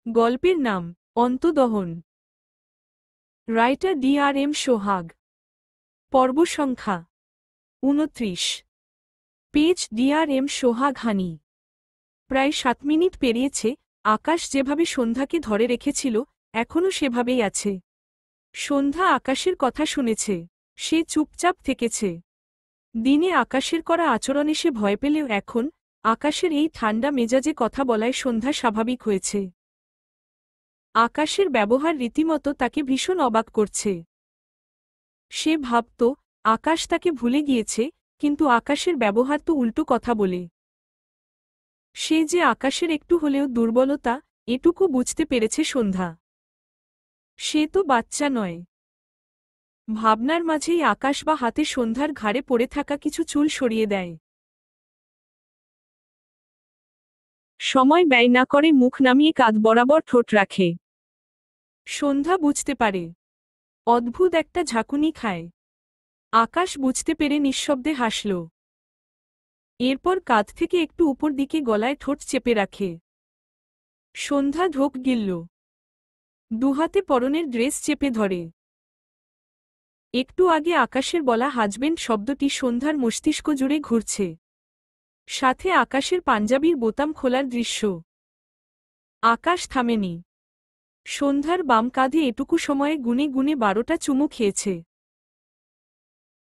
গল্পের নাম অন্তদহন। Writer DRM সোহাগ। পর্ব সংখ্যা ২৯। পেজ DRM সোহাগ হানি। প্রায় ৭ মিনিট পেরিয়েছে। আকাশ যেভাবে সন্ধ্যাকে ধরে রেখেছিল এখনও সেভাবেই আছে। সন্ধ্যা আকাশের কথা শুনেছে, সে চুপচাপ থেকেছে। দিনে আকাশের করা আচরণে সে ভয় পেলেও এখন আকাশের এই ঠান্ডা মেজাজে কথা বলায় সন্ধ্যা স্বাভাবিক হয়েছে। আকাশের ব্যবহার রীতিমতো তাকে ভীষণ অবাক করছে। সে ভাবত আকাশ তাকে ভুলে গিয়েছে, কিন্তু আকাশের ব্যবহার তো উল্টো কথা বলে। সে যে আকাশের একটু হলেও দুর্বলতা এটুকু বুঝতে পেরেছে সন্ধ্যা। সে তো বাচ্চা নয়। ভাবনার মাঝেই আকাশ বা হাতে সন্ধ্যার ঘাড়ে পড়ে থাকা কিছু চুল সরিয়ে দেয়। সময় ব্যয় না করে মুখ নামিয়ে কাঁধ বরাবর ঠোঁট রাখে। সন্ধ্যা বুঝতে পারে। অদ্ভুত একটা ঝাঁকুনি খায়। আকাশ বুঝতে পেরে নিঃশব্দে হাসল। এরপর কাঁধ থেকে একটু উপর দিকে গলায় ঠোঁট চেপে রাখে। সন্ধ্যা ঢোক গিলল। দুহাতে পরনের ড্রেস চেপে ধরে। একটু আগে আকাশের বলা হাজবেন্ড শব্দটি সন্ধ্যার মস্তিষ্ক জুড়ে ঘুরছে। সাথে আকাশের পাঞ্জাবির বোতাম খোলার দৃশ্য। আকাশ থামেনি। সন্ধ্যার বাম কাঁধে এটুকু সময়ে গুনে গুনে 12টা চুমু খেয়েছে।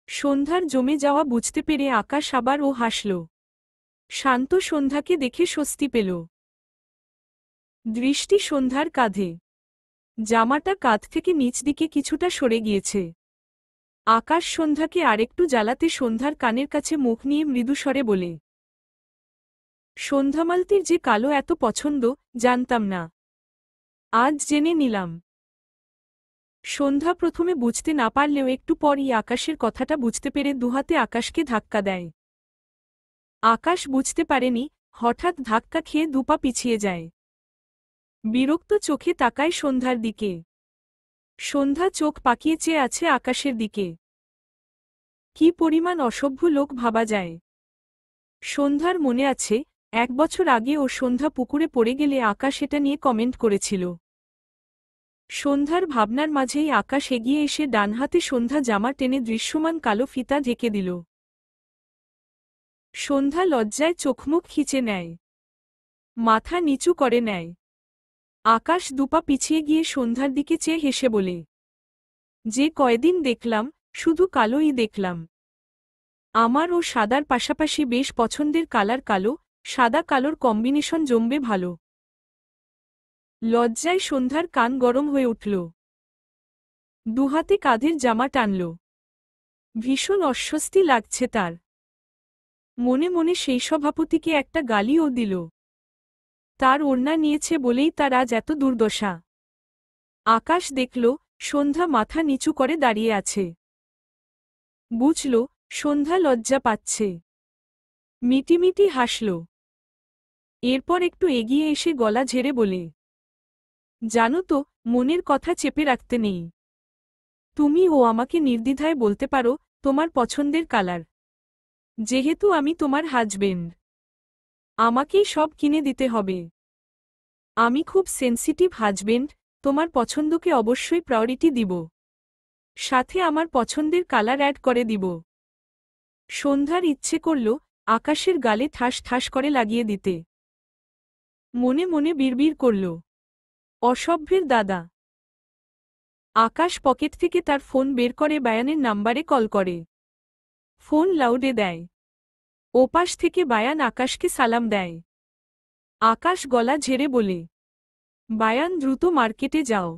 সন্ধ্যার জমে যাওয়া বুঝতে পেরে আকাশ আবার ও হাসল। শান্ত সন্ধ্যাকে দেখে স্বস্তি পেল। দৃষ্টি সন্ধ্যার কাঁধে। জামাটা কাঁধ থেকে নিচ দিকে কিছুটা সরে গিয়েছে। আকাশ সন্ধ্যাকে আরেকটু জ্বালাতে সন্ধ্যার কানের কাছে মুখ নিয়ে মৃদুস্বরে বলে, সন্ধ্যামালতির যে কালো এত পছন্দ, জানতাম না। আজ জেনে নিলাম। সন্ধ্যা প্রথমে বুঝতে না পারলেও একটু পরই আকাশের কথাটা বুঝতে পেরে দুহাতে আকাশকে ধাক্কা দেয়। আকাশ বুঝতে পারেনি, হঠাৎ ধাক্কা খেয়ে দুপা পিছিয়ে যায়। বিরক্ত চোখে তাকায় সন্ধ্যার দিকে। সন্ধ্যা চোখ পাকিয়ে চেয়ে আছে আকাশের দিকে। কি পরিমাণ অসভ্য লোক ভাবা যায়। সন্ধ্যার মনে আছে 1 বছর আগে ও সন্ধ্যা পুকুরে পড়ে গেলে আকাশ এটা নিয়ে কমেন্ট করেছিল। সন্ধ্যার ভাবনার মাঝেই আকাশ এগিয়ে এসে ডানহাতে সন্ধ্যা জামা টেনে দৃশ্যমান কালো ফিতা ঢেকে দিল। সন্ধ্যা লজ্জায় চোখমুখ খিচে নেয়। মাথা নিচু করে নেয়। আকাশ দুপা পিছিয়ে গিয়ে সন্ধ্যার দিকে চেয়ে হেসে বলে, যে কয়দিন দেখলাম শুধু কালোই দেখলাম। আমার ও সাদার পাশাপাশি বেশ পছন্দের কালার কালো, সাদা কালোর কম্বিনেশন জমবে ভালো। লজ্জায় সন্ধ্যার কান গরম হয়ে উঠল। দুহাতে কাঁধের জামা টানল। ভীষণ অস্বস্তি লাগছে তার। মনে মনে সেই সভাপতিকে একটা গালিও দিল। তার ওড়না নিয়েছে বলেই তার আজ এত দুর্দশা। আকাশ দেখল সন্ধ্যা মাথা নিচু করে দাঁড়িয়ে আছে। বুঝল সন্ধ্যা লজ্জা পাচ্ছে। মিটিমিটি হাসল। এরপর একটু এগিয়ে এসে গলা ঝেড়ে বলে, জানো তো, মনের কথা চেপে রাখতে নেই। তুমি ও আমাকে নির্দ্বিধায় বলতে পারো তোমার পছন্দের কালার। যেহেতু আমি তোমার হাজবেন্ড, আমাকেই সব কিনে দিতে হবে। আমি খুব সেনসিটিভ হাজবেন্ড, তোমার পছন্দকে অবশ্যই প্রায়োরিটি দিব। সাথে আমার পছন্দের কালার অ্যাড করে দিব। সন্ধ্যার ইচ্ছে করল আকাশের গালে ঠাস ঠাস করে লাগিয়ে দিতে। মনে মনে বিড়বিড় করল, অসভ্যের দাদা। আকাশ পকেট থেকে তার ফোন বের করে বায়ানের নাম্বারে কল করে। ফোন লাউডে দেয়। ওপাশ থেকে বায়ান আকাশকে সালাম দেয়। আকাশ গলা ঝেড়ে বলে, বায়ান দ্রুত মার্কেটে যাও।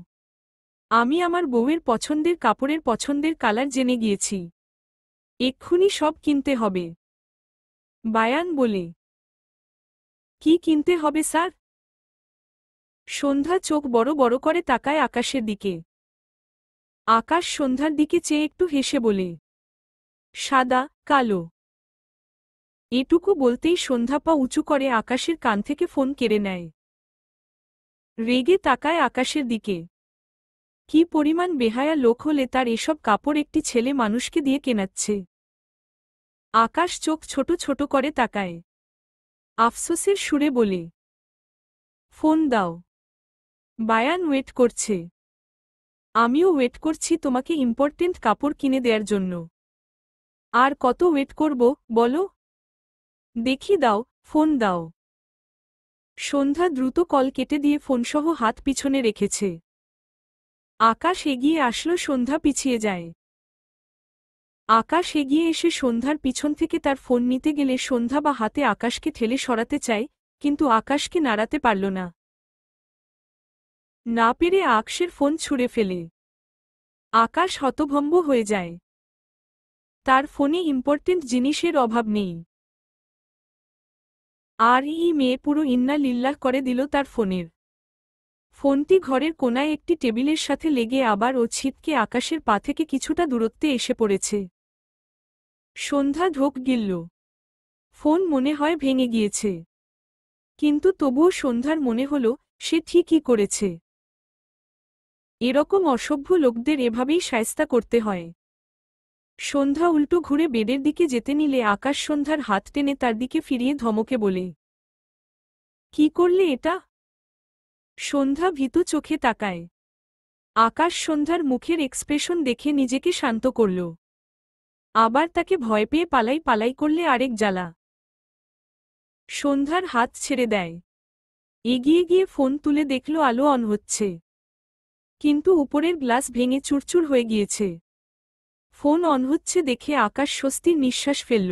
আমি আমার বউয়ের পছন্দের কাপড়ের পছন্দের কালার জেনে গিয়েছি। এক্ষুনি সব কিনতে হবে। বায়ান বলে, কি কিনতে হবে স্যার? সন্ধ্যা চোখ বড় বড় করে তাকায় আকাশের দিকে। আকাশ সন্ধ্যার দিকে চেয়ে একটু হেসে বলে, সাদা, কালো। এটুকু বলতেই সন্ধ্যা পা উঁচু করে আকাশের কান থেকে ফোন কেড়ে নেয়। রেগে তাকায় আকাশের দিকে। কি পরিমাণ বেহায়া লোক হলে তার এসব কাপড় একটি ছেলে মানুষকে দিয়ে কেনাচ্ছে। আকাশ চোখ ছোট ছোট করে তাকায়। আফসোসের সুরে বলে, ফোন দাও। বায়ান ওয়েট করছে। আমিও ওয়েট করছি তোমাকে ইম্পর্টেন্ট কাপড় কিনে দেওয়ার জন্য। আর কত ওয়েট করব বলো? দেখি দাও, ফোন দাও। সন্ধ্যা দ্রুত কল কেটে দিয়ে ফোনসহ হাত পিছনে রেখেছে। আকাশ এগিয়ে আসলো, সন্ধ্যা পিছিয়ে যায়। আকাশ এগিয়ে এসে সন্ধ্যার পিছন থেকে তার ফোন নিতে গেলে সন্ধ্যা বা হাতে আকাশকে ঠেলে সরাতে চায়, কিন্তু আকাশকে নাড়াতে পারল না। না পেরে আকাশের ফোন ছুঁড়ে ফেলে। আকাশ হতভম্ব হয়ে যায়। তার ফোনে ইম্পর্টেন্ট জিনিসের অভাব নেই। আর এই মেয়ে পুরো ইন্না লিল্লাহ করে দিল তার ফোনের। ফোনটি ঘরের কোনায় একটি টেবিলের সাথে লেগে আবার ও ছিটকে আকাশের পা থেকে কিছুটা দূরত্বে এসে পড়েছে। সন্ধ্যা ঢোক গিলল। ফোন মনে হয় ভেঙে গিয়েছে। কিন্তু তবুও সন্ধ্যার মনে হল সে ঠিকই করেছে। এরকম অসভ্য লোকদের এভাবেই শায়েস্তা করতে হয়। সন্ধ্যা উল্টো ঘুরে বেডের দিকে যেতে নিলে আকাশ সন্ধ্যার হাত টেনে তার দিকে ফিরিয়ে ধমকে বলে, কি করলে এটা? সন্ধ্যা ভীতু চোখে তাকায়। আকাশ সন্ধ্যার মুখের এক্সপ্রেশন দেখে নিজেকে শান্ত করল। আবার তাকে ভয় পেয়ে পালাই পালাই করলে আরেক জ্বালা। সন্ধ্যার হাত ছেড়ে দেয়। এগিয়ে গিয়ে ফোন তুলে দেখল আলো অন হচ্ছে। কিন্তু উপরের গ্লাস ভেঙে চুরচুর হয়ে গিয়েছে। ফোন অন হচ্ছে দেখে আকাশ স্বস্তির নিঃশ্বাস ফেলল।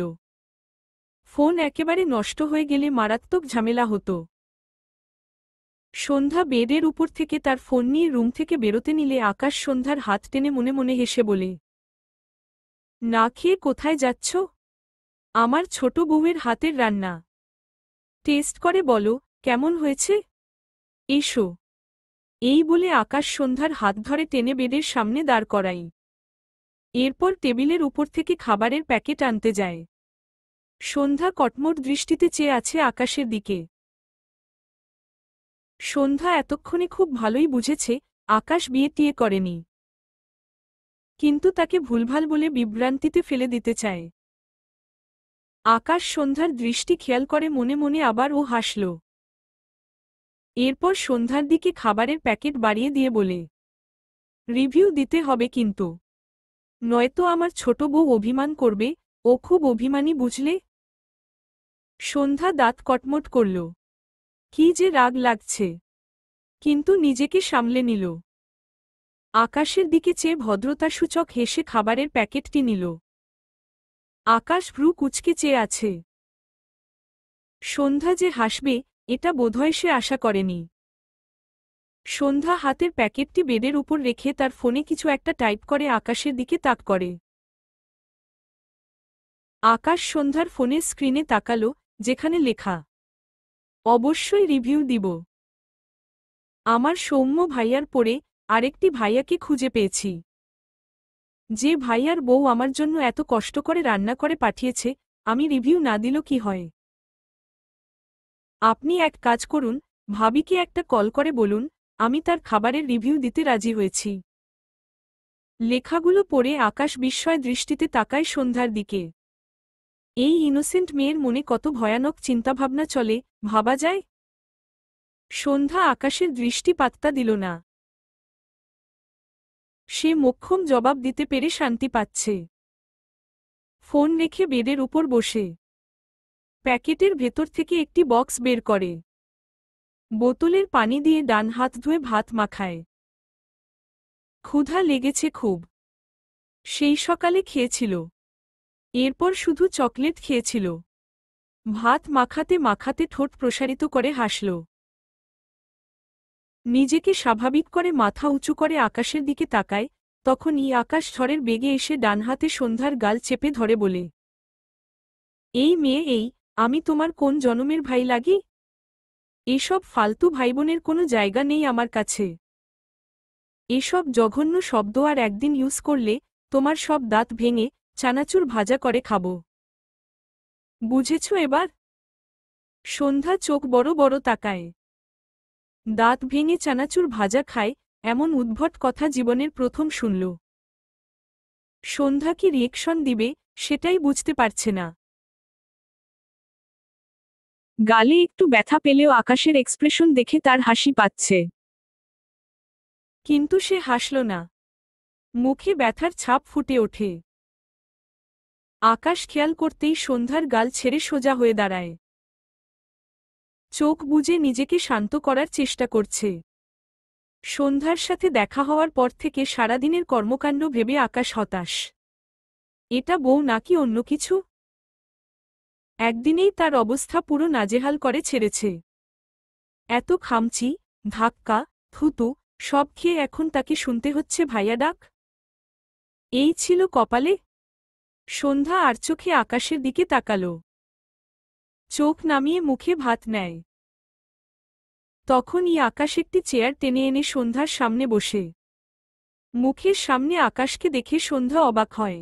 ফোন একেবারে নষ্ট হয়ে গেলে মারাত্মক ঝামেলা হতো। সন্ধ্যা বেডের উপর থেকে তার ফোন নিয়ে রুম থেকে বেরোতে নিলে আকাশ সন্ধ্যার হাত টেনে মনে মনে হেসে বলে, না খেয়ে কোথায় যাচ্ছ? আমার ছোট বউয়ের হাতের রান্না। টেস্ট করে বলো কেমন হয়েছে। এসো। এই বলে আকাশ সন্ধ্যার হাত ধরে টেনে বেডের সামনে দাঁড় করাই। এরপর টেবিলের উপর থেকে খাবারের প্যাকেট আনতে যায়। সন্ধ্যা কটমট দৃষ্টিতে চেয়ে আছে আকাশের দিকে। সন্ধ্যা এতক্ষণে খুব ভালোই বুঝেছে আকাশ বিয়ে টিয়ে করেনি, কিন্তু তাকে ভুলভাল বলে বিভ্রান্তিতে ফেলে দিতে চায়। আকাশ সন্ধ্যার দৃষ্টি খেয়াল করে মনে মনে আবার ও হাসল। এরপর সন্ধ্যার দিকে খাবারের প্যাকেট বাড়িয়ে দিয়ে বলে, রিভিউ দিতে হবে কিন্তু, নয়তো আমার ছোট বউ অভিমান করবে, ও খুব অভিমানী বুঝলে। সন্ধ্যা দাঁত কটমট করল। কি যে রাগ লাগছে, কিন্তু নিজেকে সামলে নিল। আকাশের দিকে চেয়ে ভদ্রতাসূচক হেসে খাবারের প্যাকেটটি নিল। আকাশ ভ্রু কুঁচকে চেয়ে আছে। সন্ধ্যা যে হাসবে এটা বোধহয় সে আশা করেনি। সন্ধ্যা হাতের প্যাকেটটি বেডের উপর রেখে তার ফোনে কিছু একটা টাইপ করে আকাশের দিকে তাক করে। আকাশ সন্ধ্যার ফোনের স্ক্রিনে তাকালো, যেখানে লেখা, অবশ্যই রিভিউ দিব। আমার সৌম্য ভাইয়ার পরে আরেকটি ভাইয়াকে খুঁজে পেয়েছি। যে ভাইয়ার বউ আমার জন্য এত কষ্ট করে রান্না করে পাঠিয়েছে, আমি রিভিউ না দিল কি হয়? আপনি এক কাজ করুন, ভাবিকে একটা কল করে বলুন আমি তার খাবারের রিভিউ দিতে রাজি হয়েছি। লেখাগুলো পড়ে আকাশ বিস্ময় দৃষ্টিতে তাকায় সন্ধ্যার দিকে। এই ইনোসেন্ট মেয়ের মনে কত ভয়ানক চিন্তাভাবনা চলে, ভাবা যায়। সন্ধ্যা আকাশের দৃষ্টি পাত্তা দিল না। সে মোক্ষম জবাব দিতে পেরে শান্তি পাচ্ছে। ফোন রেখে বেডের উপর বসে প্যাকেটের ভেতর থেকে একটি বক্স বের করে। বোতলের পানি দিয়ে ডান হাত ধুয়ে ভাত মাখায়। ক্ষুধা লেগেছে খুব। সেই সকালে খেয়েছিল। এরপর শুধু চকলেট খেয়েছিল। ভাত মাখাতে মাখাতে ঠোঁট প্রসারিত করে হাসল। নিজেকে স্বাভাবিক করে মাথা উঁচু করে আকাশের দিকে তাকায়, তখনই আকাশ ঝড়ের বেগে এসে ডান হাতে সন্ধ্যার গাল চেপে ধরে বলে, এই মেয়ে এই, আমি তোমার কোন জনমের ভাই লাগি? এসব ফালতু ভাইবোনের কোনো জায়গা নেই আমার কাছে। এসব জঘন্য শব্দ আর একদিন ইউজ করলে তোমার সব দাঁত ভেঙে চানাচুর ভাজা করে খাবো। বুঝেছ এবার? সন্ধ্যা চোখ বড় বড় তাকায়। দাঁত ভেঙে চানাচুর ভাজা খায়, এমন উদ্ভট কথা জীবনের প্রথম শুনল। সন্ধ্যা কি রিয়েকশন দিবে সেটাই বুঝতে পারছে না। গালে একটু ব্যথা পেলেও আকাশের এক্সপ্রেশন দেখে তার হাসি পাচ্ছে। কিন্তু সে হাসল না। মুখে ব্যথার ছাপ ফুটে ওঠে। আকাশ খেয়াল করতেই সন্ধ্যার গাল ছেড়ে সোজা হয়ে দাঁড়ায়। চোখ বুজে নিজেকে শান্ত করার চেষ্টা করছে। সন্ধ্যার সাথে দেখা হওয়ার পর থেকে সারাদিনের কর্মকাণ্ড ভেবে আকাশ হতাশ। এটা বউ নাকি অন্য কিছু? একদিনেই তার অবস্থা পুরো নাজেহাল করে ছেড়েছে। এত খামচি, ধাক্কা, থুতু সব খেয়ে এখন তাকে শুনতে হচ্ছে ভাইয়া ডাক। এই ছিল কপালে? সন্ধ্যা আর চোখে আকাশের দিকে তাকাল। চোখ নামিয়ে মুখে ভাত নেয়। তখনই আকাশ একটি চেয়ার টেনে এনে সন্ধ্যার সামনে বসে। মুখের সামনে আকাশকে দেখে সন্ধ্যা অবাক হয়।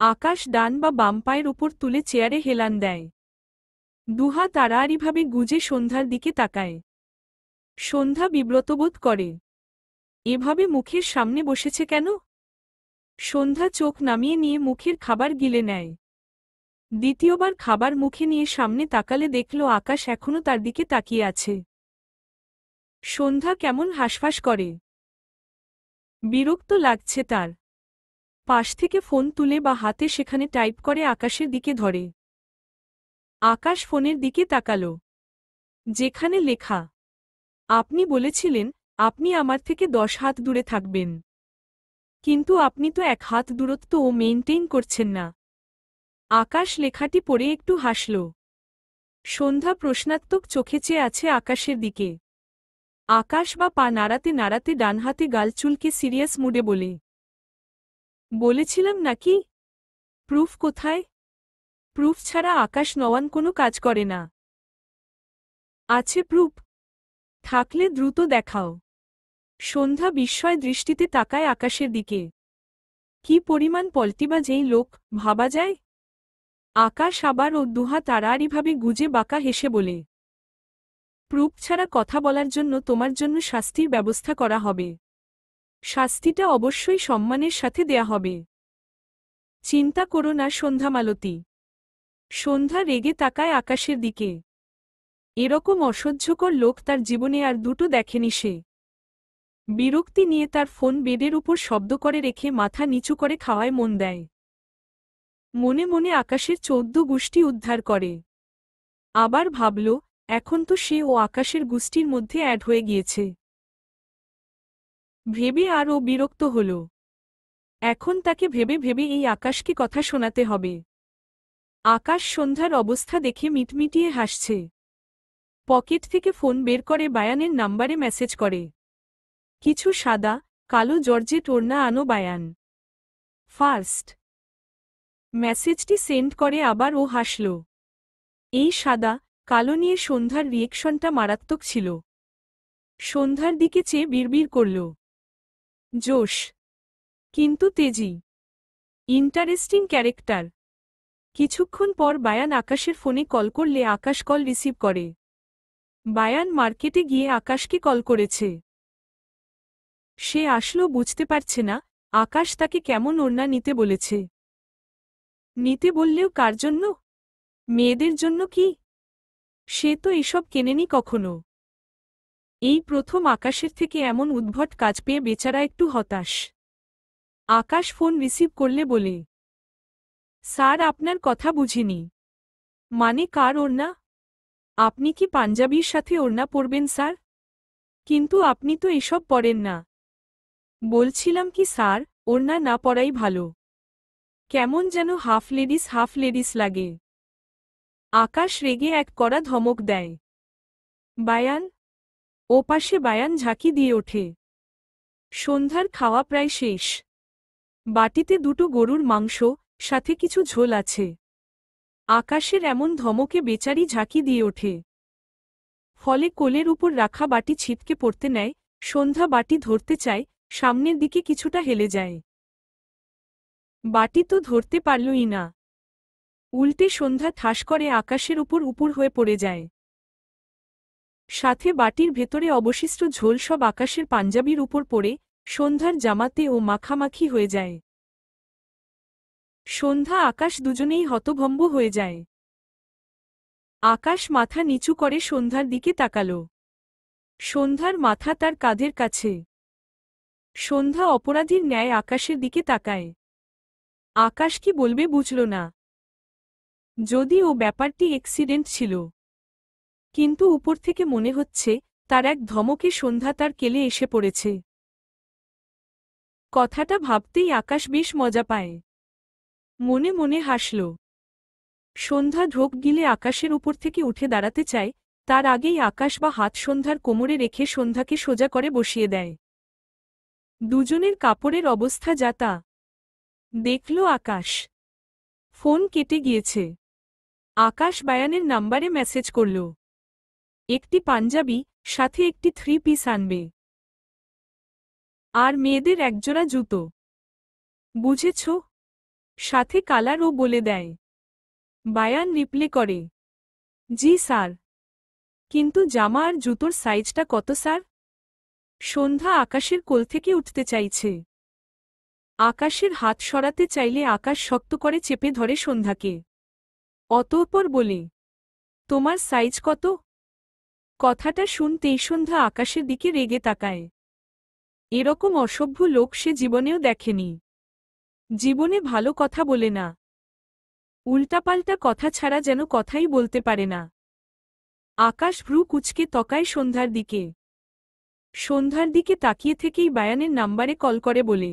আকাশ ডান বা বাম পায়ের উপর তুলে চেয়ারে হেলান দেয়। দুহাত আড়াআড়িভাবে গুজে সন্ধ্যার দিকে তাকায়। সন্ধ্যা বিব্রতবোধ করে। এভাবে মুখের সামনে বসেছে কেন? সন্ধ্যা চোখ নামিয়ে নিয়ে মুখের খাবার গিলে নেয়। দ্বিতীয়বার খাবার মুখে নিয়ে সামনে তাকালে দেখল আকাশ এখনও তার দিকে তাকিয়ে আছে। সন্ধ্যা কেমন হাঁসফাঁস করে। বিরক্ত লাগছে তার। পাশ থেকে ফোন তুলে বা হাতে সেখানে টাইপ করে আকাশের দিকে ধরে। আকাশ ফোনের দিকে তাকাল। যেখানে লেখা, আপনি বলেছিলেন আপনি আমার থেকে 10 হাত দূরে থাকবেন, কিন্তু আপনি তো 1 হাত দূরত্বও মেইনটেইন করছেন না। আকাশ লেখাটি পড়ে একটু হাসল। সন্ধ্যা প্রশ্নাত্মক চোখে চেয়ে আছে আকাশের দিকে। আকাশ বা পা নাড়াতে নাড়াতে ডান হাতে গাল চুলকে সিরিয়াস মুডে বলে, বলেছিলাম নাকি? প্রুফ কোথায়? প্রুফ ছাড়া আকাশ নওয়ান কোনো কাজ করে না। আছে প্রুফ? থাকলে দ্রুত দেখাও। সন্ধ্যা বিস্ময় দৃষ্টিতে তাকায় আকাশের দিকে। কি পরিমাণ পল্টিবাজ এই লোক, ভাবা যায়? আকাশ আবার ও দুহাত আড়াআড়িভাবে গুজে বাঁকা হেসে বলে, প্রুফ ছাড়া কথা বলার জন্য তোমার জন্য শাস্তির ব্যবস্থা করা হবে। শাস্তিটা অবশ্যই সম্মানের সাথে দেয়া হবে। চিন্তা করো না সন্ধ্যামালতী। সন্ধ্যা রেগে তাকায় আকাশের দিকে। এরকম অসহ্যকর লোক তার জীবনে আর দুটো দেখেনি সে। বিরক্তি নিয়ে তার ফোন বেডের উপর শব্দ করে রেখে মাথা নিচু করে খাওয়ায় মন দেয়। মনে মনে আকাশের 14 গুষ্টি উদ্ধার করে। আবার ভাবল, এখন তো সে ও আকাশের গুষ্টির মধ্যে অ্যাড হয়ে গিয়েছে। ভেবে আর ও বিরক্ত হল। এখন তাকে ভেবে ভেবে এই আকাশকে কথা শোনাতে হবে। আকাশ সন্ধ্যার অবস্থা দেখে মিটমিটিয়ে হাসছে। পকেট থেকে ফোন বের করে বায়ানের নাম্বারে মেসেজ করে, কিছু সাদা কালো জর্জেট ওড়না আনো বায়ান। ফার্স্ট। মেসেজটি সেন্ড করে আবার ও হাসল। এই সাদা কালো নিয়ে সন্ধ্যার রিয়েকশনটা মারাত্মক ছিল। সন্ধ্যার দিকে চেয়ে বিড়বিড় করল, জোশ, কিন্তু তেজি, ইন্টারেস্টিং ক্যারেক্টার। কিছুক্ষণ পর বায়ান আকাশের ফোনে কল করলে আকাশ কল রিসিভ করে। বায়ান মার্কেটে গিয়ে আকাশকে কল করেছে। সে আসলো বুঝতে পারছে না আকাশ তাকে কেমন ওড়না নিতে বলেছে। নিতে বললেও কার জন্য? মেয়েদের জন্য কি? সে তো এসব কেনেনি কখনো। এই প্রথম আকাশের থেকে এমন উদ্ভট কাজ পেয়ে বেচারা একটু হতাশ। আকাশ ফোন রিসিভ করলে বলে, স্যার আপনার কথা বুঝিনি। মানে কার ওড়না? আপনি কি পাঞ্জাবির সাথে ওড়না পরবেন স্যার? কিন্তু আপনি তো এসব পরেন না। বলছিলাম কি স্যার, ওড়না না পরাই ভালো। কেমন যেন হাফ লেডিস লাগে। আকাশ রেগে এক কড়া ধমক দেয়। বায়ান? ওপাশে বায়ান ঝাঁকি দিয়ে ওঠে। সন্ধ্যার খাওয়া প্রায় শেষ। বাটিতে দুটো গরুর মাংস, সাথে কিছু ঝোল আছে। আকাশের এমন ধমকে বেচারি ঝাঁকি দিয়ে ওঠে। ফলে কোলের উপর রাখা বাটি ছিটকে পড়তে নেয়। সন্ধ্যা বাটি ধরতে চায়, সামনের দিকে কিছুটা হেলে যায়। বাটি তো ধরতে পারলই না। উল্টে সন্ধ্যা ঠাস করে আকাশের উপর হয়ে পড়ে যায়। সাথে বাটির ভেতরে অবশিষ্ট ঝোল সব আকাশের পাঞ্জাবির উপর পড়ে সন্ধ্যার জামাতে ও মাখামাখি হয়ে যায়। সন্ধ্যা আকাশ দুজনেই হতভম্ব হয়ে যায়। আকাশ মাথা নিচু করে সন্ধ্যার দিকে তাকাল। সন্ধ্যার মাথা তার কাঁধের কাছে। সন্ধ্যা অপরাধীর ন্যায় আকাশের দিকে তাকায়। আকাশ কি বলবে বুঝল না। যদিও ব্যাপারটি অ্যাক্সিডেন্ট ছিল, কিন্তু উপর থেকে মনে হচ্ছে তার এক ধমকে সন্ধ্যা তার কেলে এসে পড়েছে। কথাটা ভাবতেই আকাশ বেশ মজা পায়। মনে মনে হাসল। সন্ধ্যা ঢোক গিলে আকাশের উপর থেকে উঠে দাঁড়াতে চায়, তার আগেই আকাশ বা হাত সন্ধ্যার কোমরে রেখে সন্ধ্যাকে সোজা করে বসিয়ে দেয়। দুজনের কাপড়ের অবস্থা যা তা দেখল আকাশ। ফোন কেটে গিয়েছে। আকাশ বায়ানের নাম্বারে মেসেজ করল, একটি পাঞ্জাবি, সাথে একটি 3 পিস আনবে, আর মেয়েদের একজোড়া জুতো। বুঝেছ? সাথে কালারও বলে দেয়। বায়ান রিপ্লে করে, জি স্যার, কিন্তু জামা আর জুতোর সাইজটা কত স্যার? সন্ধ্যা আকাশের কোল থেকে উঠতে চাইছে। আকাশের হাত সরাতে চাইলে আকাশ শক্ত করে চেপে ধরে সন্ধ্যাকে। অতঃপর বলে, তোমার সাইজ কত? কথাটা শুনতেই সন্ধ্যা আকাশের দিকে রেগে তাকায়। এরকম অসভ্য লোক সে জীবনেও দেখেনি। জীবনে ভালো কথা বলে না, উল্টাপাল্টা কথা ছাড়া যেন কথাই বলতে পারে না। আকাশ ভ্রু কুঁচকে তকায় সন্ধ্যার দিকে। সন্ধ্যার দিকে তাকিয়ে থেকেই বায়ানের নাম্বারে কল করে বলে।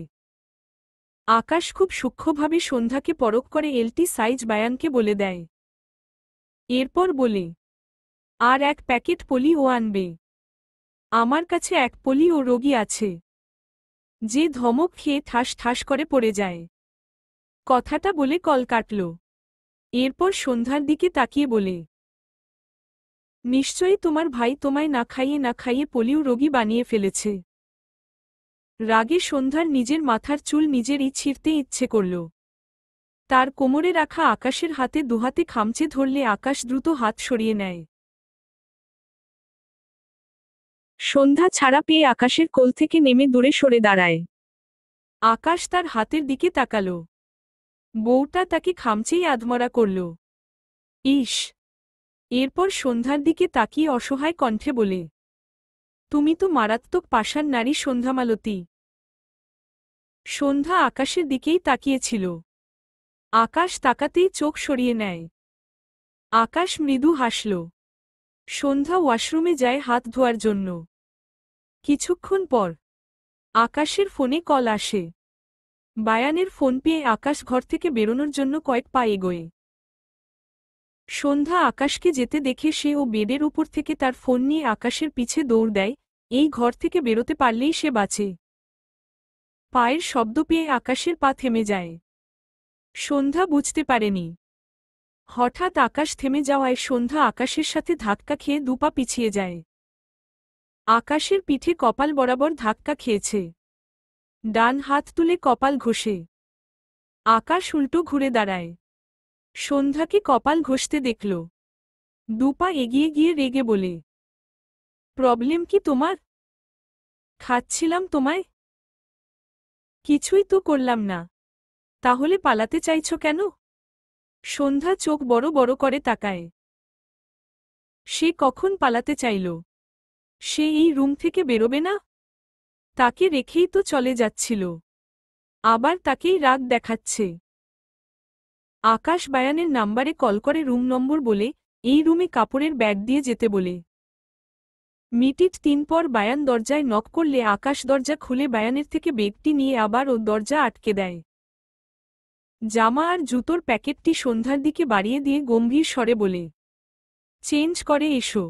আকাশ খুব সূক্ষ্মভাবে সন্ধ্যাকে পরখ করে এলটি সাইজ বায়ানকে বলে দেয়। এরপর বলে, আর এক প্যাকেট পলি ও আনবে। আমার কাছে এক পলি ও রোগী আছে, যে ধমক খেয়ে ঠাস ঠাস করে পড়ে যায়। কথাটা বলে কল কাটল। এরপর সন্ধ্যার দিকে তাকিয়ে বলে, নিশ্চয়ই তোমার ভাই তোমায় না খাইয়ে পোলিও রোগী বানিয়ে ফেলেছে। রাগে সন্ধ্যার নিজের মাথার চুল নিজেরই ছিঁড়তে ইচ্ছে করল। তার কোমরে রাখা আকাশের হাতে দুহাতে খামচে ধরলে আকাশ দ্রুত হাত সরিয়ে নেয়। সন্ধ্যা ছাড়া পেয়ে আকাশের কোল থেকে নেমে দূরে সরে দাঁড়ায়। আকাশ তার হাতের দিকে তাকাল। বউটা তাকে খামচেই আধমরা করল। ইস! এরপর সন্ধ্যার দিকে তাকিয়ে অসহায় কণ্ঠে বলে, তুমি তো মারাত্মক পাষাণ নারী সন্ধ্যামালতী। সন্ধ্যা আকাশের দিকেই তাকিয়েছিল। আকাশ তাকাতেই চোখ সরিয়ে নেয়। আকাশ মৃদু হাসল। সন্ধ্যা ওয়াশরুমে যায় হাত ধোয়ার জন্য। কিছুক্ষণ পর আকাশের ফোনে কল আসে। বায়ানের ফোন পেয়ে আকাশ ঘর থেকে বেরোনোর জন্য কয়েক পা এগোয়। সন্ধ্যা আকাশকে যেতে দেখে সে ও বেডের উপর থেকে তার ফোন নিয়ে আকাশের পিছে দৌড় দেয়। এই ঘর থেকে বেরোতে পারলেই সে বাঁচে। পায়ের শব্দ পেয়ে আকাশের পা থেমে যায়। সন্ধ্যা বুঝতে পারেনি। হঠাৎ আকাশ থেমে যাওয়ায় সন্ধ্যা আকাশের সাথে ধাক্কা খেয়ে দুপা পিছিয়ে যায়। আকাশের পিঠে কপাল বরাবর ধাক্কা খেয়েছে। ডান হাত তুলে কপাল ঘষে আকাশ উল্টো ঘুরে দাঁড়ায়। সন্ধ্যাকে কপাল ঘষতে দেখল। দুপা এগিয়ে গিয়ে রেগে বলে, প্রবলেম কি তোমার? খাচ্ছিলাম তোমায়। কিছুই তো করলাম না, তাহলে পালাতে চাইছ কেন? সন্ধ্যা চোখ বড় বড় করে তাকায়। সে কখন পালাতে চাইল? সে এই রুম থেকে বেরোবে না? তাকে রেখেই তো চলে যাচ্ছিল, আবার তাকেই রাগ দেখাচ্ছে। আকাশ বায়ানের নাম্বারে কল করে রুম নম্বর বলে এই রুমে কাপড়ের ব্যাগ দিয়ে যেতে বলে। মিনিট 3 পর বায়ান দরজায় নক করলে আকাশ দরজা খুলে বায়ানের থেকে ব্যাগটি নিয়ে আবার ও দরজা আটকে দেয়। জামা আর জুতোর প্যাকেটটি সন্ধ্যার দিকে বাড়িয়ে দিয়ে গম্ভীর স্বরে বলে, চেঞ্জ করে এসো।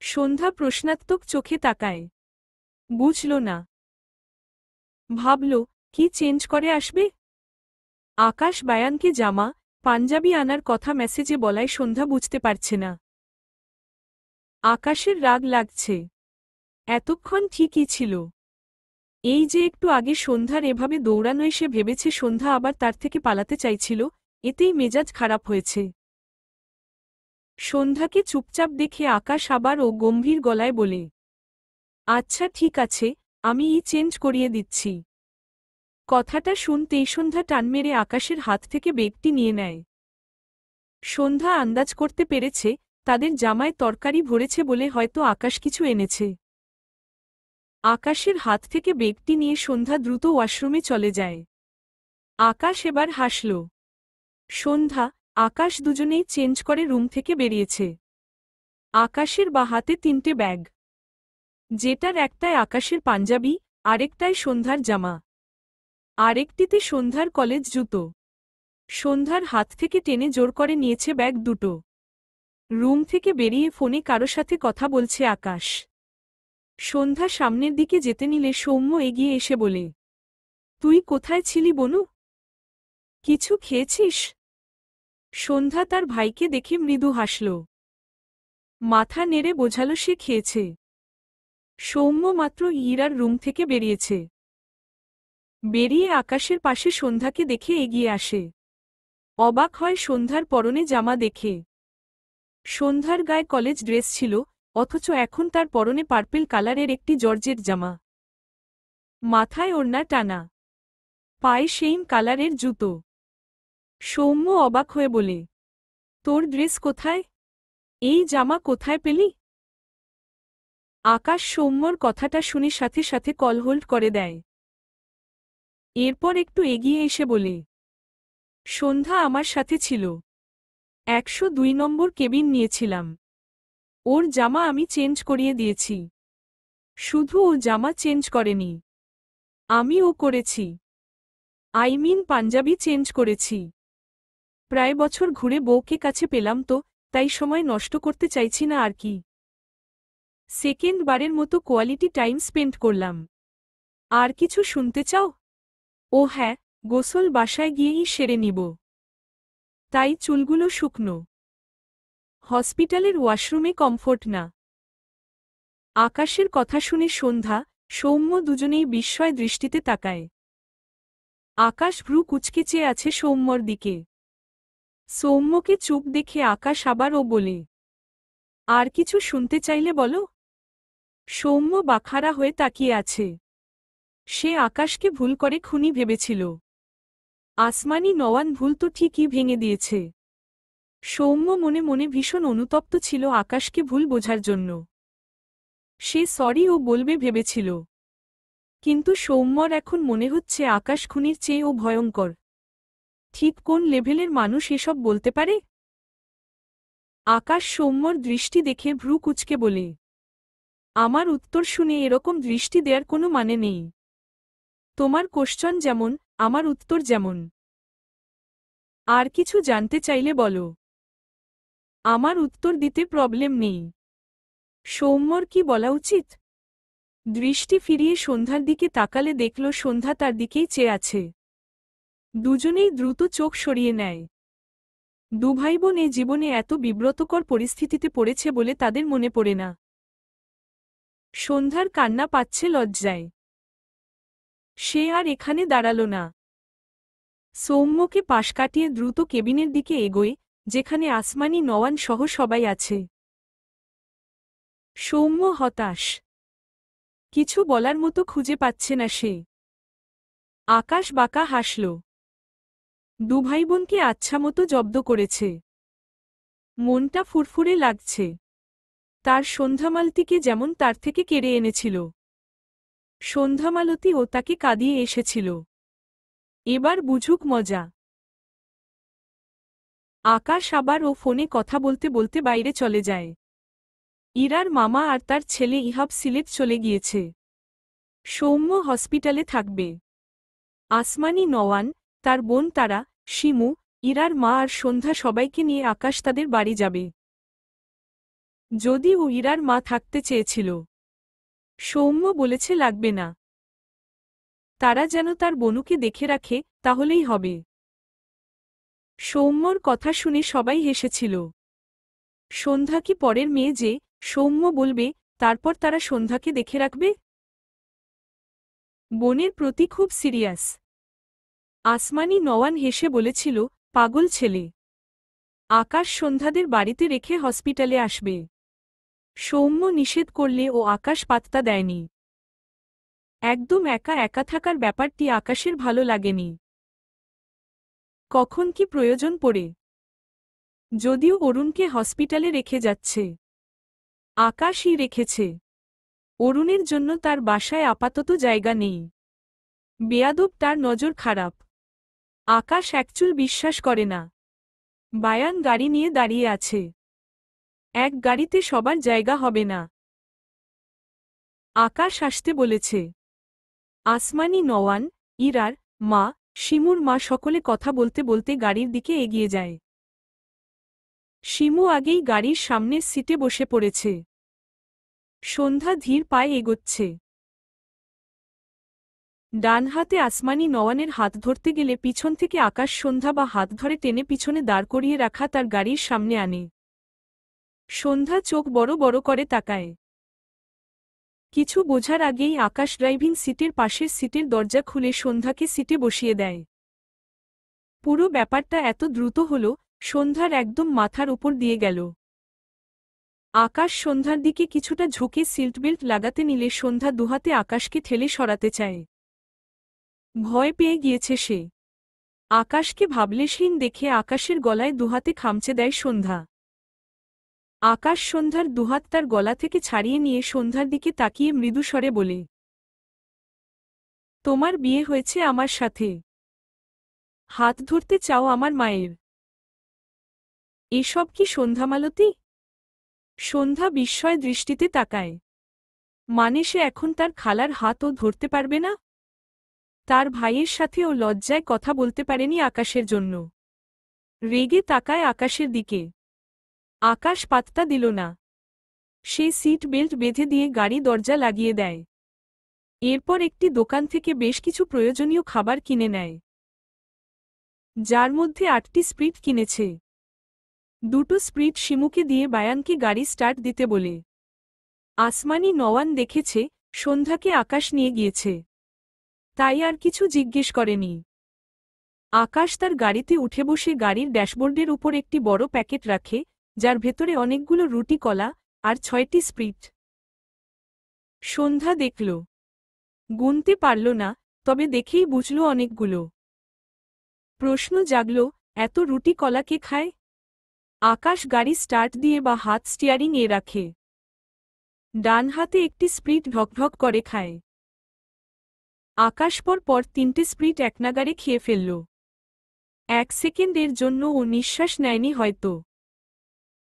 সন্ধ্যা প্রশ্নাত্মক চোখে তাকায়। বুঝল না। ভাবল, কি চেঞ্জ করে আসবে? আকাশ বায়ানকে জামা, পাঞ্জাবি আনার কথা মেসেজে বলায় সন্ধ্যা বুঝতে পারছে না। আকাশের রাগ লাগছে। এতক্ষণ ঠিকই ছিল। এই যে একটু আগে সন্ধ্যার এভাবে দৌড়ানোয় সে ভেবেছে সন্ধ্যা আবার তার থেকে পালাতে চাইছিল, এতেই মেজাজ খারাপ হয়েছে। সন্ধ্যাকে চুপচাপ দেখে আকাশ আবার ও গম্ভীর গলায় বলে, আচ্ছা ঠিক আছে, আমি চেঞ্জ করিয়ে দিচ্ছি। কথাটা শুনতেই সন্ধ্যা টান মেরে আকাশের হাত থেকে ব্যাগটি নিয়ে নেয়। সন্ধ্যা আন্দাজ করতে পেরেছে তাদের জামায় তরকারি ভরেছে বলে হয়তো আকাশ কিছু এনেছে। আকাশের হাত থেকে বেগটি নিয়ে সন্ধ্যা দ্রুত ওয়াশরুমে চলে যায়। আকাশ এবার হাসল। সন্ধ্যা, আকাশ দুজনেই চেঞ্জ করে রুম থেকে বেরিয়েছে। আকাশের বা হাতে 3টে ব্যাগ, যেটার একটায় আকাশের পাঞ্জাবি, আরেকটায় সন্ধ্যার জামা, আরেকটিতে সন্ধ্যার কলেজ জুতো। সন্ধ্যার হাত থেকে টেনে জোর করে নিয়েছে ব্যাগ দুটো। রুম থেকে বেরিয়ে ফোনে কারো সাথে কথা বলছে আকাশ। সন্ধ্যা সামনের দিকে যেতে নিলে সৌম্য এগিয়ে এসে বলে, তুই কোথায় ছিলি বনু? কিছু খেয়েছিস? সন্ধ্যা তার ভাইকে দেখে মৃদু হাসল। মাথা নেড়ে বোঝাল সে খেয়েছে। সৌম্য মাত্র ইরার রুম থেকে বেরিয়েছে। বেরিয়ে আকাশের পাশে সন্ধ্যাকে দেখে এগিয়ে আসে। অবাক হয় সন্ধ্যার পরনে জামা দেখে। সন্ধ্যার গায়ে কলেজ ড্রেস ছিল, অথচ এখন তার পরনে পার্পেল কালারের একটি জর্জেট জামা, মাথায় ওড়না টানা, পায়ে সেইম কালারের জুতো। সৌম্য অবাক হয়ে বলে, তোর ড্রেস কোথায়? এই জামা কোথায় পেলি? আকাশ সৌম্যর কথাটা শুনে সাথে সাথে কল হোল্ড করে দেয়। এরপর একটু এগিয়ে এসে বলে, সন্ধ্যা আমার সাথে ছিল। 102 নম্বর কেবিন নিয়েছিলাম। ওর জামা আমি চেঞ্জ করিয়ে দিয়েছি। শুধু ও জামা চেঞ্জ করেনি, আমিও করেছি। পাঞ্জাবি চেঞ্জ করেছি। প্রায় বছর ঘুরে বউকে কাছে পেলাম তো, তাই সময় নষ্ট করতে চাইছি না আর কি। সেকেন্ড বারের মতো কোয়ালিটি টাইম স্পেন্ড করলাম। আর কিছু শুনতে চাও? ও হ্যাঁ, গোসল বাসায় গিয়েই সেরে নিব। তাই চুলগুলো শুকনো। হসপিটালের ওয়াশরুমে কমফোর্ট না। আকাশের কথা শুনে সন্ধ্যা, সৌম্য দুজনেই বিস্ময় দৃষ্টিতে তাকায়। আকাশ ভ্রু কুঁচকে চেয়ে আছে সৌম্যর দিকে। সৌম্যকে চুপ দেখে আকাশ আবারও বলে, আর কিছু শুনতে চাইলে বলো। সৌম্য বাখারা হয়ে তাকিয়ে আছে। সে আকাশকে ভুল করে খুনি ভেবেছিল। আসমানি নওয়ান ভুল তো ঠিকই ভেঙে দিয়েছে। সৌম্য মনে মনে ভীষণ অনুতপ্ত ছিল আকাশকে ভুল বোঝার জন্য। সে সরি ও বলবে ভেবেছিল। কিন্তু সৌম্যর এখন মনে হচ্ছে আকাশ খুনির চেয়েও ভয়ঙ্কর। ঠিক কোন লেভেলের মানুষ এসব বলতে পারে? আকাশ সৌম্যর দৃষ্টি দেখে ভ্রু কুঁচকে বলে, আমার উত্তর শুনে এরকম দৃষ্টি দেওয়ার কোনো মানে নেই। তোমার কোশ্চন যেমন, আমার উত্তর যেমন। আর কিছু জানতে চাইলে বলো। আমার উত্তর দিতে প্রবলেম নেই। সৌম্যর কি বলা উচিত? দৃষ্টি ফিরিয়ে সন্ধ্যার দিকে তাকালে দেখল সন্ধ্যা তার দিকেই চেয়ে আছে। দুজনেই দ্রুত চোখ সরিয়ে নেয়। দুভাইবোন এ জীবনে এত বিব্রতকর পরিস্থিতিতে পড়েছে বলে তাদের মনে পড়ে না। সন্ধ্যার কান্না পাচ্ছে লজ্জায়। সে আর এখানে দাঁড়াল না। সৌম্যকে পাশ কাটিয়ে দ্রুত কেবিনের দিকে এগোয়, যেখানে আসমানি নওয়ান সহ সবাই আছে। সৌম্য হতাশ। কিছু বলার মতো খুঁজে পাচ্ছে না সে। আকাশ বাঁকা হাসল। দুভাইবোনকে আচ্ছামতো জব্দ করেছে। মনটা ফুরফুরে লাগছে। তার সন্ধ্যামালতিকে যেমন তার থেকে কেড়ে এনেছিল। সন্ধ্যামালতি ও তাকে কাঁদিয়ে এসেছিল। এবার বুঝুক মজা। আকাশ আবার ও ফোনে কথা বলতে বলতে বাইরে চলে যায়। ইরার মামা আর তার ছেলে ইহাব সিলেট চলে গিয়েছে। সৌম্য হসপিটালে থাকবে। আসমানি নওয়ান, তার বোন তারা, শিমু, ইরার মা আর সন্ধ্যা সবাইকে নিয়ে আকাশ তাদের বাড়ি যাবে। যদিও ইরার মা থাকতে চেয়েছিল, সৌম্য বলেছে লাগবে না। তারা যেন তার বনুকে দেখে রাখে, তাহলেই হবে। সৌম্যর কথা শুনে সবাই হেসেছিল। সন্ধ্যা কি পরের মেয়ে যে সৌম্য বলবে, তারপর তারা সন্ধ্যাকে দেখে রাখবে? বোনের প্রতি খুব সিরিয়াস। আসমানি নওয়ান হেসে বলেছিল, পাগল ছেলে। আকাশ সন্ধ্যাদের বাড়িতে রেখে হসপিটালে আসবে। সৌম্য নিষেধ করলে ও আকাশ পাত্তা দেয়নি। একদম একা একা থাকার ব্যাপারটি আকাশের ভালো লাগেনি। কখন কি প্রয়োজন পড়ে। যদিও অরুণকে হসপিটালে রেখে যাচ্ছে, আকাশই রেখেছে। অরুণের জন্য তার বাসায় আপাতত জায়গা নেই। বেয়াদব, তার নজর খারাপ। আকাশ একচুল বিশ্বাস করে না। বায়ান গাড়ি নিয়ে দাঁড়িয়ে আছে। এক গাড়িতে সবার জায়গা হবে না। আকাশ আসতে বলেছে। আসমানি, নওয়ান, ইরার মা, শিমুর মা সকলে কথা বলতে বলতে গাড়ির দিকে এগিয়ে যায়। শিমু আগেই গাড়ির সামনের সিটে বসে পড়েছে। সন্ধ্যা ধীর পায়ে এগোচ্ছে। ডান হাতে আসমানি নওয়ানের হাত ধরতে গেলে পিছন থেকে আকাশ সন্ধ্যা বা হাত ধরে টেনে পিছনে দাঁড় করিয়ে রাখা তার গাড়ির সামনে আনে। সন্ধ্যা চোখ বড় বড় করে তাকায়। কিছু বোঝার আগেই আকাশ ড্রাইভিং সিটের পাশের সিটের দরজা খুলে সন্ধ্যাকে সিটে বসিয়ে দেয়। পুরো ব্যাপারটা এত দ্রুত হল, সন্ধ্যার একদম মাথার উপর দিয়ে গেল। আকাশ সন্ধ্যার দিকে কিছুটা ঝুঁকে সিটবেল্ট লাগাতে নিলে সন্ধ্যা দুহাতে আকাশকে ঠেলে সরাতে চায়। ভয় পেয়ে গিয়েছে সে। আকাশকে ভাবলেশহীন দেখে আকাশের গলায় দুহাতে খামচে দেয় সন্ধ্যা। আকাশ সন্ধ্যার দুহাত তার গলা থেকে ছাড়িয়ে নিয়ে সন্ধ্যার দিকে তাকিয়ে মৃদু স্বরে বলে, তোমার বিয়ে হয়েছে আমার সাথে। হাত ধরতে চাও আমার মায়ের। এসব কি সন্ধ্যামালতী? সন্ধ্যা বিস্ময় দৃষ্টিতে তাকায়। মানে সে এখন তার খালার হাতও ধরতে পারবে না? তার ভাইয়ের সাথে ও লজ্জায় কথা বলতে পারেনি আকাশের জন্য। রেগে তাকায় আকাশের দিকে। আকাশ পাত্তা দিল না। সে সিট বেল্ট বেঁধে দিয়ে গাড়ি দরজা লাগিয়ে দেয়। এরপর একটি দোকান থেকে বেশ কিছু প্রয়োজনীয় খাবার কিনে নেয়, যার মধ্যে 8টি স্প্রিট কিনেছে। 2টো স্প্রিট শিমুকে দিয়ে বায়ানকে গাড়ি স্টার্ট দিতে বলে। আসমানি নওয়ান দেখেছে সন্ধ্যাকে আকাশ নিয়ে গিয়েছে, তাই আর কিছু জিজ্ঞেস করেনি। আকাশ তার গাড়িতে উঠে বসে গাড়ির ড্যাশবোর্ডের উপর একটি বড় প্যাকেট রাখে, যার ভেতরে অনেকগুলো রুটি, কলা আর 6টি স্প্রিট। সন্ধ্যা দেখল, গুনতে পারল না, তবে দেখেই বুঝল অনেকগুলো। প্রশ্ন জাগল, এত রুটি কলা কে খায়? আকাশ গাড়ি স্টার্ট দিয়ে বা হাত স্টিয়ারিং এ রাখে। ডান হাতে একটি স্প্রিট ঢকঢক করে খায়। আকাশ পর পর 3টে স্প্রিট একনাগারে খেয়ে ফেলল। 1 সেকেন্ডের জন্য ও নিঃশ্বাস নেয়নি হয়তো।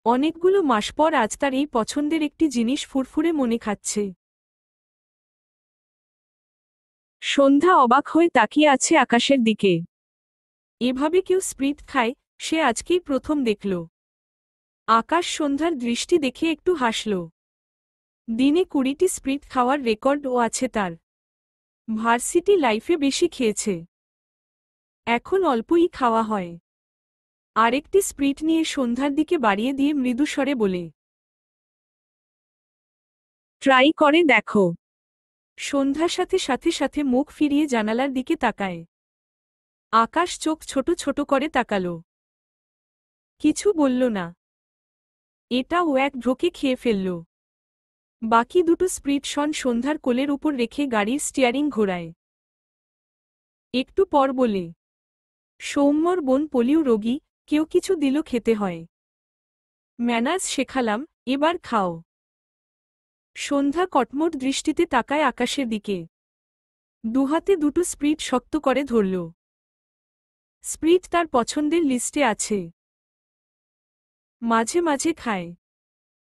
অনেকগুলো মাস পর আজ তার এই পছন্দের একটি জিনিস ফুরফুরে মনে খাচ্ছে। সন্ধ্যা অবাক হয়ে তাকিয়ে আছে আকাশের দিকে। এভাবে কেউ স্প্রিট খায় সে আজকেই প্রথম দেখল। আকাশ সন্ধ্যার দৃষ্টি দেখে একটু হাসল। দিনে 20টি স্প্রিট খাওয়ার রেকর্ডও আছে তার। ভার্সিটি লাইফে বেশি খেয়েছে, এখন অল্পই খাওয়া হয়। আরেকটি স্প্রিট নিয়ে সন্ধ্যার দিকে বাড়িয়ে দিয়ে মৃদু স্বরে বলে, ট্রাই করে দেখো। সন্ধ্যার সাথে সাথে সাথে মুখ ফিরিয়ে জানালার দিকে তাকায়। আকাশ চোখ ছোট ছোট করে তাকাল। কিছু বলল না। এটাও এক ঢোকে খেয়ে ফেলল। বাকি 2টো স্প্রিট সন্ধ্যার কোলের উপর রেখে গাড়ির স্টিয়ারিং ঘোরায়। একটু পর বলে, সৌম্যর বোন পোলিও রোগী, কেউ কিছু দিল খেতে হয়। ম্যানার্স শেখালাম, এবার খাও। সন্ধ্যা কটমট দৃষ্টিতে তাকায় আকাশের দিকে। দুহাতে 2টো স্প্রিট শক্ত করে ধরল। স্প্রিট তার পছন্দের লিস্টে আছে। মাঝে মাঝে খায়,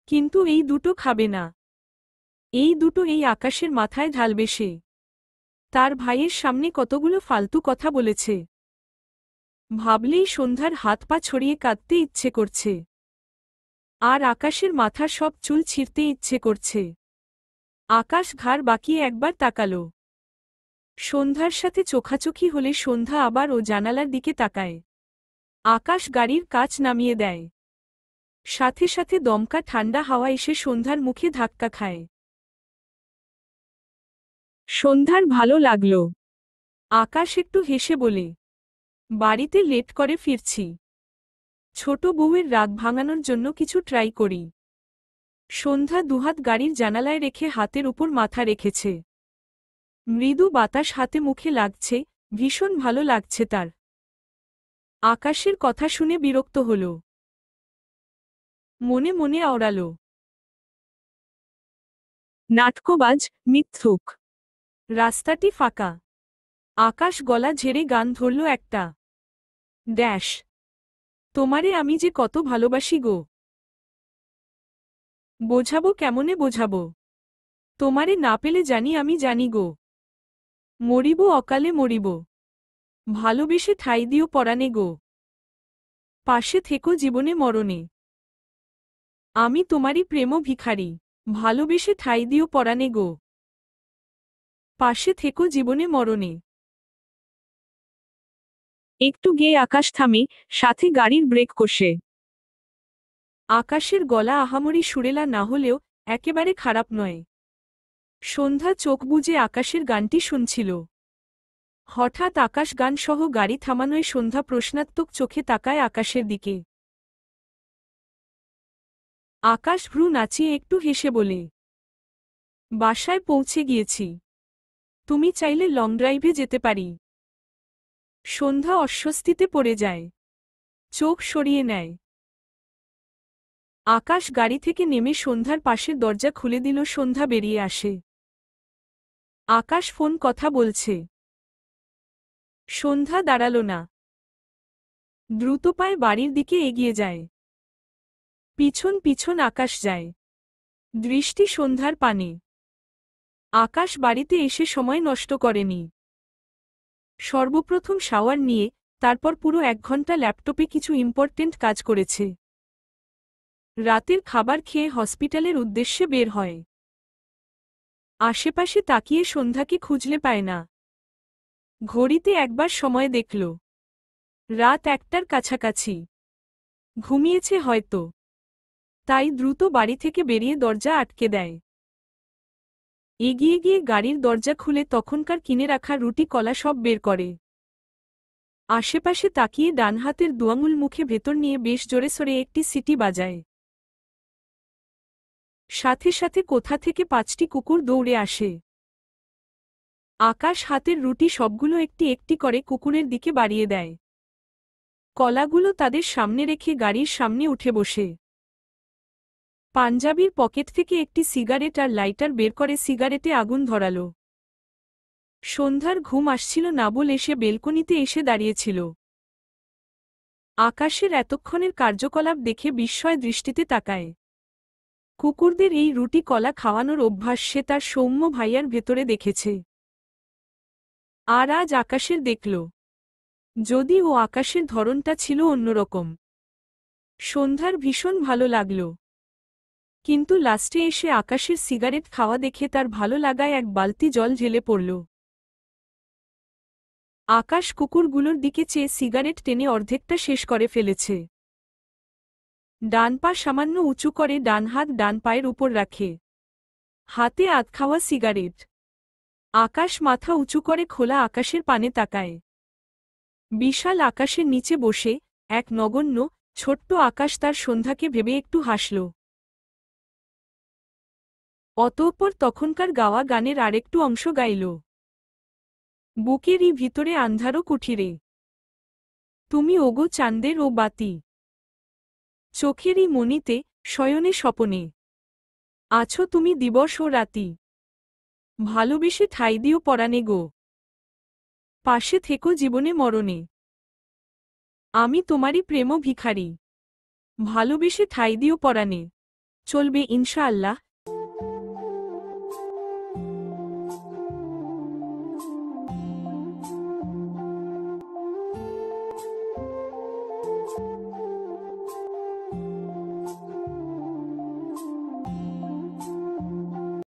কিন্তু এই 2টো খাবে না। এই 2টো এই আকাশের মাথায় ঢালবে সে। তার ভাইয়ের সামনে কতগুলো ফালতু কথা বলেছে। ভাবলেই সন্ধ্যার হাত পা ছড়িয়ে কাঁদতে ইচ্ছে করছে। আর আকাশের মাথার সব চুল ছিঁড়তে ইচ্ছে করছে। আকাশ ঘাড় বাঁকিয়ে একবার তাকাল। সন্ধ্যার সাথে চোখাচোখি হলে সন্ধ্যা আবার ও জানালার দিকে তাকায়। আকাশ গাড়ির কাচ নামিয়ে দেয়। সাথে সাথে দমকা ঠান্ডা হাওয়া এসে সন্ধ্যার মুখে ধাক্কা খায়। সন্ধ্যার ভালো লাগল। আকাশ একটু হেসে বলে, বাড়িতে লেট করে ফিরছি। ছোট বউয়ের রাগ ভাঙানোর জন্য কিছু ট্রাই করি। সন্ধ্যা দুহাত গাড়ির জানালায় রেখে হাতের উপর মাথা রেখেছে। মৃদু বাতাস হাতে মুখে লাগছে, ভীষণ ভালো লাগছে তার। আকাশের কথা শুনে বিরক্ত হল। মনে মনে আওড়াল, নাট্যবাজ, মিথ্যুক। রাস্তাটি ফাঁকা। আকাশ গলা ঝেড়ে গান ধরল একটা। ড্যাশ। তোমারে আমি যে কত ভালোবাসি গো। বোঝাবো কেমনে বোঝাবো। তোমারে না পেলে আমি জানি গো। মরিব অকালে মরিব। ভালোবেসে ঠাঁই দিও পরাণে গো। পাশে থেকো জীবনে মরণে। আমি তোমারই প্রেম ভিখারি। ভালোবেসে ঠাঁই দিও পরাণে গো। পাশে থেকো জীবনে মরণে। একটু গেয়ে আকাশ থামে, সাথে গাড়ির ব্রেক কষে। আকাশের গলা আহামরি সুরেলা না হলেও একেবারে খারাপ নয়। সন্ধ্যা চোখ বুজে আকাশের গানটি শুনছিল। হঠাৎ আকাশ গান সহ গাড়ি থামানোয় সন্ধ্যা প্রশ্নাত্মক চোখে তাকায় আকাশের দিকে। আকাশ ভ্রু নাচিয়ে একটু হেসে বলে, বাসায় পৌঁছে গিয়েছি। তুমি চাইলে লং ড্রাইভে যেতে পারি। সন্ধ্যা অস্বস্তিতে পড়ে যায়। চোখ সরিয়ে নেয়। আকাশ গাড়ি থেকে নেমে সন্ধ্যার পাশের দরজা খুলে দিল। সন্ধ্যা বেরিয়ে আসে। আকাশ ফোন কথা বলছে। সন্ধ্যা দাঁড়াল না। দ্রুত পায়ে বাড়ির দিকে এগিয়ে যায়। পিছন পিছন আকাশ যায়। দৃষ্টি সন্ধ্যার পানে। আকাশ বাড়িতে এসে সময় নষ্ট করেনি। সর্বপ্রথম শাওয়ার নিয়ে তারপর পুরো 1 ঘন্টা ল্যাপটপে কিছু ইম্পর্টেন্ট কাজ করেছে। রাতের খাবার খেয়ে হসপিটালের উদ্দেশ্যে বের হয়। আশেপাশে তাকিয়ে সন্ধ্যাকে খুঁজলে পায় না। ঘড়িতে একবার সময় দেখল। রাত 1টার কাছাকাছি। ঘুমিয়েছে হয়তো। তাই দ্রুত বাড়ি থেকে বেরিয়ে দরজা আটকে দেয়। এগিয়ে গিয়ে গাড়ির দরজা খুলে তখনকার কিনে রাখা রুটি কলা সব বের করে। আশেপাশে তাকিয়ে ডান হাতের দুয়াঙুল মুখে ভেতর নিয়ে বেশ জোরে সরে একটি সিটি বাজায়। সাথে সাথে কোথা থেকে 5টি কুকুর দৌড়ে আসে। আকাশ হাতের রুটি সবগুলো একটি একটি করে কুকুরের দিকে বাড়িয়ে দেয়। কলাগুলো তাদের সামনে রেখে গাড়ির সামনে উঠে বসে। পাঞ্জাবির পকেট থেকে একটি সিগারেট আর লাইটার বের করে সিগারেটে আগুন ধরালো। সন্ধ্যার ঘুম আসছিল না বলে সে বেলকনিতে এসে দাঁড়িয়েছিল। আকাশের এতক্ষণের কার্যকলাপ দেখে বিস্ময় দৃষ্টিতে তাকায়। কুকুরদের এই রুটি কলা খাওয়ানোর অভ্যাস সে তার সৌম্য ভাইয়ার ভেতরে দেখেছে। আর আজ আকাশের দেখল। যদিও আকাশের ধরনটা ছিল অন্যরকম। সন্ধ্যার ভীষণ ভালো লাগল। কিন্তু লাস্টে এসে আকাশের সিগারেট খাওয়া দেখে তার ভালো লাগায় এক বালতি জল ঢেলে পড়ল। আকাশ কুকুরগুলোর দিকে চেয়ে সিগারেট টেনে অর্ধেকটা শেষ করে ফেলেছে। ডান পা সামান্য উঁচু করে ডান হাত ডান পায়ের উপর রাখে। হাতে আধখাওয়া সিগারেট। আকাশ মাথা উঁচু করে খোলা আকাশের পানে তাকায়। বিশাল আকাশের নিচে বসে এক নগণ্য ছোট্ট আকাশ তার সন্ধ্যাকে ভেবে একটু হাসল। অতঃপর তখনকার গাওয়া গানের আরেকটু অংশ গাইল। বুকেরই ভিতরে আন্ধারো কুঠিরে তুমি ওগো চাঁদের ও বাতি। চোখেরই মনিতে শয়নে স্বপনে আছো তুমি দিবস ও রাতি। ভালোবেসে ঠাঁই দিও পরাণে গো। পাশে থেকো জীবনে মরণে। আমি তোমারই প্রেম ভিখারি। ভালোবেসে ঠাঁই দিও পরাণে। চলবে ইনশাআল্লাহ।